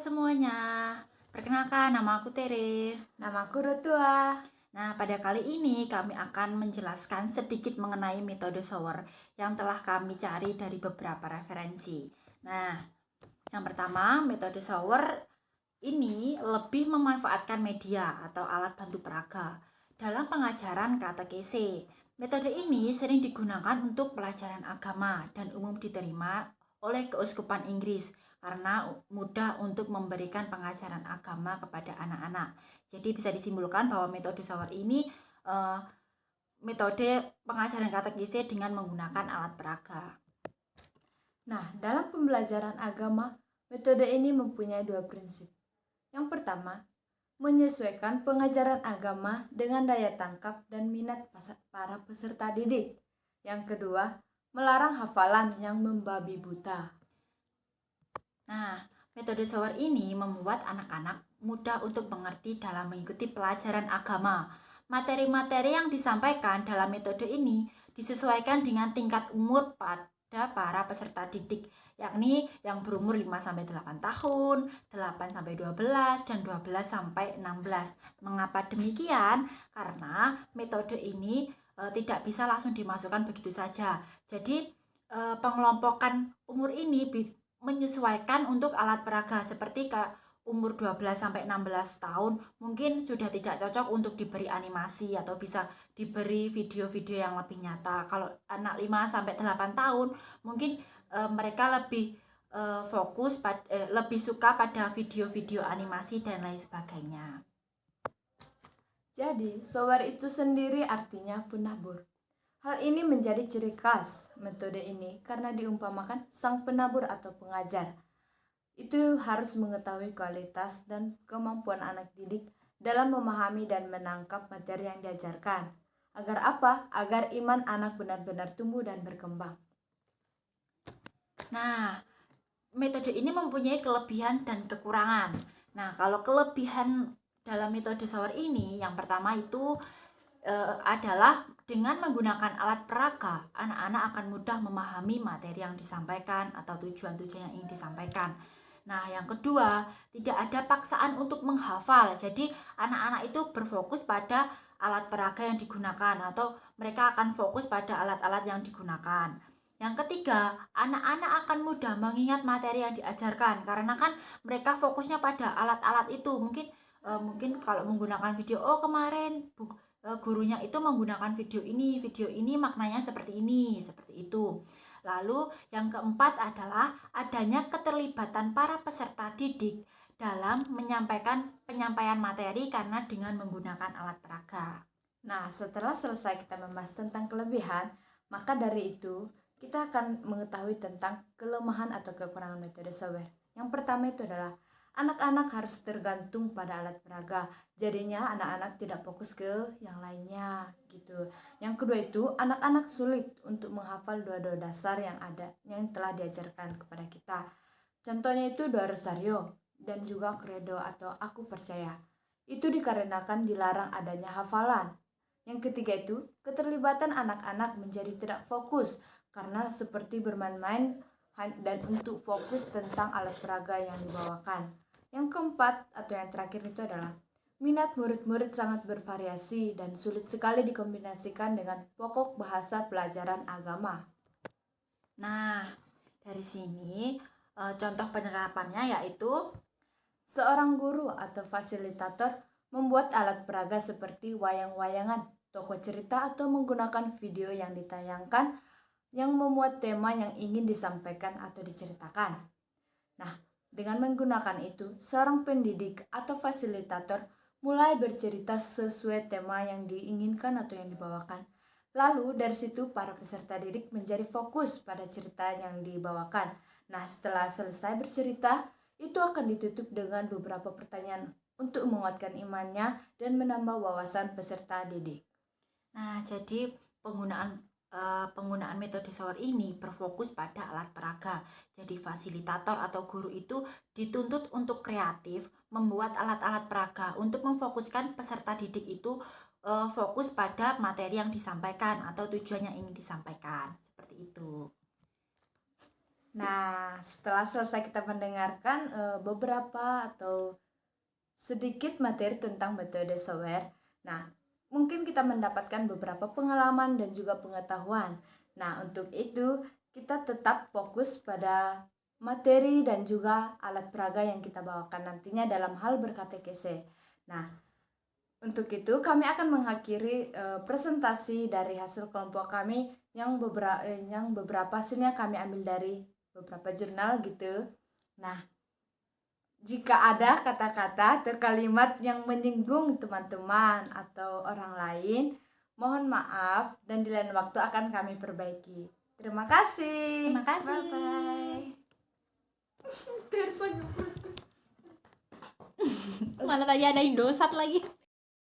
semuanya, perkenalkan nama aku Tere. Namaku Rutua. Nah, pada kali ini kami akan menjelaskan sedikit mengenai metode Shower yang telah kami cari dari beberapa referensi. Nah, yang pertama, metode Shower ini lebih memanfaatkan media atau alat bantu peraga dalam pengajaran katekese. Metode ini sering digunakan untuk pelajaran agama dan umum diterima oleh Keuskupan Inggris karena mudah untuk memberikan pengajaran agama kepada anak-anak. Jadi bisa disimpulkan bahwa metode Shower ini metode pengajaran katekese dengan menggunakan alat peraga. Nah, dalam pembelajaran agama, metode ini mempunyai dua prinsip. Yang pertama, menyesuaikan pengajaran agama dengan daya tangkap dan minat para peserta didik. Yang kedua, melarang hafalan yang membabi buta. Nah, metode Shower ini membuat anak-anak mudah untuk mengerti dalam mengikuti pelajaran agama. Materi-materi yang disampaikan dalam metode ini disesuaikan dengan tingkat umur pada para peserta didik, yakni yang berumur 5-8 tahun, 8-12, dan 12-16. Mengapa demikian? Karena metode ini tidak bisa langsung dimasukkan begitu saja. Jadi pengelompokan umur ini menyesuaikan untuk alat peraga seperti umur 12-16 tahun mungkin sudah tidak cocok untuk diberi animasi atau bisa diberi video-video yang lebih nyata. Kalau anak 5-8 tahun mungkin mereka lebih fokus lebih suka pada video-video animasi dan lain sebagainya. Jadi, shower itu sendiri artinya penabur. Hal ini menjadi ciri khas metode ini karena diumpamakan sang penabur atau pengajar. Itu harus mengetahui kualitas dan kemampuan anak didik dalam memahami dan menangkap materi yang diajarkan. Agar apa? Agar iman anak benar-benar tumbuh dan berkembang. Nah, metode ini mempunyai kelebihan dan kekurangan. Nah, kalau kelebihan dalam metode Shower ini, yang pertama itu adalah dengan menggunakan alat peraga, anak-anak akan mudah memahami materi yang disampaikan atau tujuan-tujuan yang ingin disampaikan. Nah, yang kedua, tidak ada paksaan untuk menghafal. Jadi, anak-anak itu berfokus pada alat peraga yang digunakan atau mereka akan fokus pada alat-alat yang digunakan. Yang ketiga, anak-anak akan mudah mengingat materi yang diajarkan karena kan mereka fokusnya pada alat-alat itu. Mungkin kalau menggunakan video, oh kemarin gurunya itu menggunakan video ini maknanya seperti ini, seperti itu. Lalu yang keempat adalah adanya keterlibatan para peserta didik dalam penyampaian materi karena dengan menggunakan alat peraga. Nah, setelah selesai kita membahas tentang kelebihan, maka dari itu kita akan mengetahui tentang kelemahan atau kekurangan metode Shower. Yang pertama itu adalah anak-anak harus tergantung pada alat peraga. Jadinya anak-anak tidak fokus ke yang lainnya gitu. Yang kedua itu anak-anak sulit untuk menghafal doa-doa dasar yang telah diajarkan kepada kita. Contohnya itu doa rosario dan juga credo atau aku percaya. Itu dikarenakan dilarang adanya hafalan. Yang ketiga itu keterlibatan anak-anak menjadi tidak fokus karena seperti bermain-main dan untuk fokus tentang alat peraga yang dibawakan. Yang keempat atau yang terakhir itu adalah minat murid-murid sangat bervariasi dan sulit sekali dikombinasikan dengan pokok bahasa pelajaran agama. Nah, dari sini contoh penerapannya yaitu Seorang guru atau fasilitator membuat alat peraga seperti wayang-wayangan, toko cerita atau menggunakan video yang ditayangkan yang memuat tema yang ingin disampaikan atau diceritakan. Nah, dengan menggunakan itu, seorang pendidik atau fasilitator mulai bercerita sesuai tema yang diinginkan atau yang dibawakan. Lalu dari situ para peserta didik menjadi fokus pada cerita yang dibawakan. Nah, setelah selesai bercerita, itu akan ditutup dengan beberapa pertanyaan untuk menguatkan imannya dan menambah wawasan peserta didik. Nah, jadi penggunaan metode Shower ini berfokus pada alat peraga. Jadi fasilitator atau guru itu dituntut untuk kreatif membuat alat-alat peraga untuk memfokuskan peserta didik itu fokus pada materi yang disampaikan atau tujuan yang ingin disampaikan. Seperti itu. Nah, setelah selesai kita mendengarkan beberapa atau sedikit materi tentang metode software. Nah, mungkin kita mendapatkan beberapa pengalaman dan juga pengetahuan. Nah, untuk itu kita tetap fokus pada materi dan juga alat peraga yang kita bawakan nantinya dalam hal berkatekese. Nah, untuk itu kami akan mengakhiri presentasi dari hasil kelompok kami yang beberapa hasilnya kami ambil dari beberapa jurnal gitu. Nah, jika ada kata-kata atau kalimat yang menyinggung teman-teman atau orang lain, mohon maaf dan di lain waktu akan kami perbaiki. Terima kasih. Terima kasih. Bye-bye. Mana tadi ada Indosat lagi.